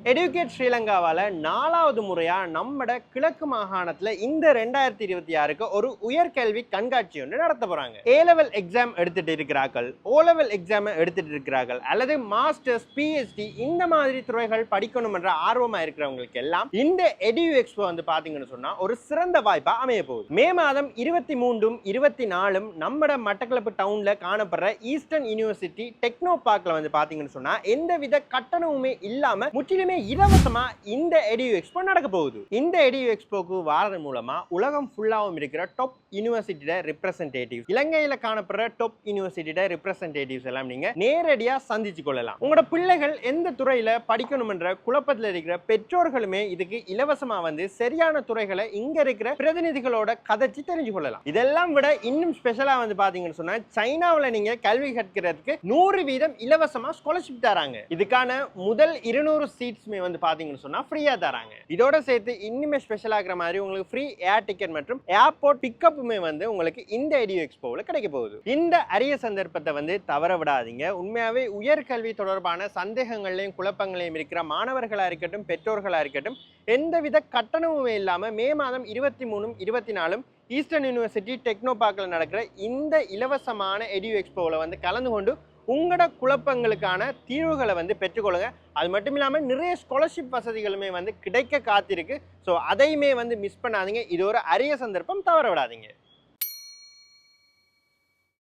Educate ஸ்ரீலங்காவால 4வது முறையா நம்மட கிழக்கு மாகாணத்துல இந்த 2026க்கு ஒரு உயர்கல்வி கண்காட்சி ஒன்று நடத்த போறாங்க. ஏ லெவல் எக்ஸாம் எடுத்துட்டு இருக்கிறார்கள், ஓ லெவல் எக்ஸாம் எடுத்துட்டு இருக்கிறார்கள், அல்லது மாஸ்டர்ஸ், பிஹெச்டி இந்த மாதிரி துறைகள் படிக்கணும் என்ற ஆர்வமா இருக்கிறவங்களுக்கு எல்லாம் இந்த எடு எக்ஸ்போ வந்து பாத்தீங்கன்னு சொன்னா ஒரு சிறந்த வாய்ப்பா அமைய போகுது. மே மாதம் 23ம் 24ம் நம்மட மட்டக்களப்பு டவுன்ல காணப்படுற ஈஸ்டர்ன் யூனிவர்சிட்டி டெக்னோ பார்க்ல வந்து பாத்தீங்கன்னு சொன்னா எந்தவித கட்டணமுமே இல்லாம முற்றிலுமே இலவசமா இந்த எடு எக்ஸ்போ நடக்க போகுது. இந்த எடு எக்ஸ்போக்கு வாரது மூலமா உலகம் ஃபுல்லாவும் இருக்கிற டாப் யூனிவர்சிட்டியோட ரெப்ரசன்டேட்டிவ், இலங்கையில காணப்படுற டாப் யூனிவர்சிட்டியோட ரெப்ரசன்டேட்டிவ்ஸ் எல்லாம் நீங்க நேரடியா சந்திச்சு கொள்ளலாம். உங்களோட பிள்ளைகள் எந்த துறையில படிக்கணும் என்ற குழப்பத்தில் இருக்கிற பெற்றோர்களுமே இதுக்கு இலவசமா வந்து சரியான துறைகளை இங்க இருக்கிற பிரதிநிதிகளோட கதைச்சு தெரிஞ்சு கொள்ளலாம். இதெல்லாம் விட இன்னும் ஸ்பெஷலா வந்து பாத்தீங்கன்னு சொன்னா சைனாவில் நீங்க கல்வி கற்கிறதுக்கு 100% இலவசமா ஸ்காலர்ஷிப் தராங்க. இதுக்கான முதல் 200 சீட்ஸ் வந்து பாத்தீங்கன்னு சொன்னா ஃப்ரீயா தராங்க. இதோட சேர்த்து இன்னுமே ஸ்பெஷல் ஆகிற மாதிரி உங்களுக்கு ஃப்ரீ ஏர் டிக்கெட் மற்றும் ஏர்போர்ட் பிக்கப்புமே வந்து உங்களுக்கு இந்த எடு எக்ஸ்போவில் கிடைக்க போகுது. இந்த அரிய சந்தர்ப்பத்தை வந்து தவற விடாதீங்க. உண்மையாவே உயர்கல்வி தொடர்பான சந்தேகங்களையும் குழப்பங்களையும் இருக்கிற மாணவர்களா இருக்கட்டும், பெற்றோர்களா இருக்கட்டும், எந்தவித கட்டணமுமே இல்லாம மே மாதம் 23ம் 24ம் ஈஸ்டர்ன் யூனிவர்சிட்டி டெக்னோ பார்க்ல நடக்கிற இந்த இலவசமான எடு எக்ஸ்போவில் வந்து கலந்து கொண்டு உங்களோட குழப்பங்களுக்கான தீர்வுகளை வந்து பெற்றுக்கொள்ளுங்க. அது மட்டும் இல்லாமல் நிறைய ஸ்காலர்ஷிப் வசதிகளுமே வந்து கிடைக்க காத்திருக்கு. ஸோ அதையுமே வந்து மிஸ் பண்ணாதீங்க. இது ஒரு அரிய சந்தர்ப்பம், தவற விடாதீங்க.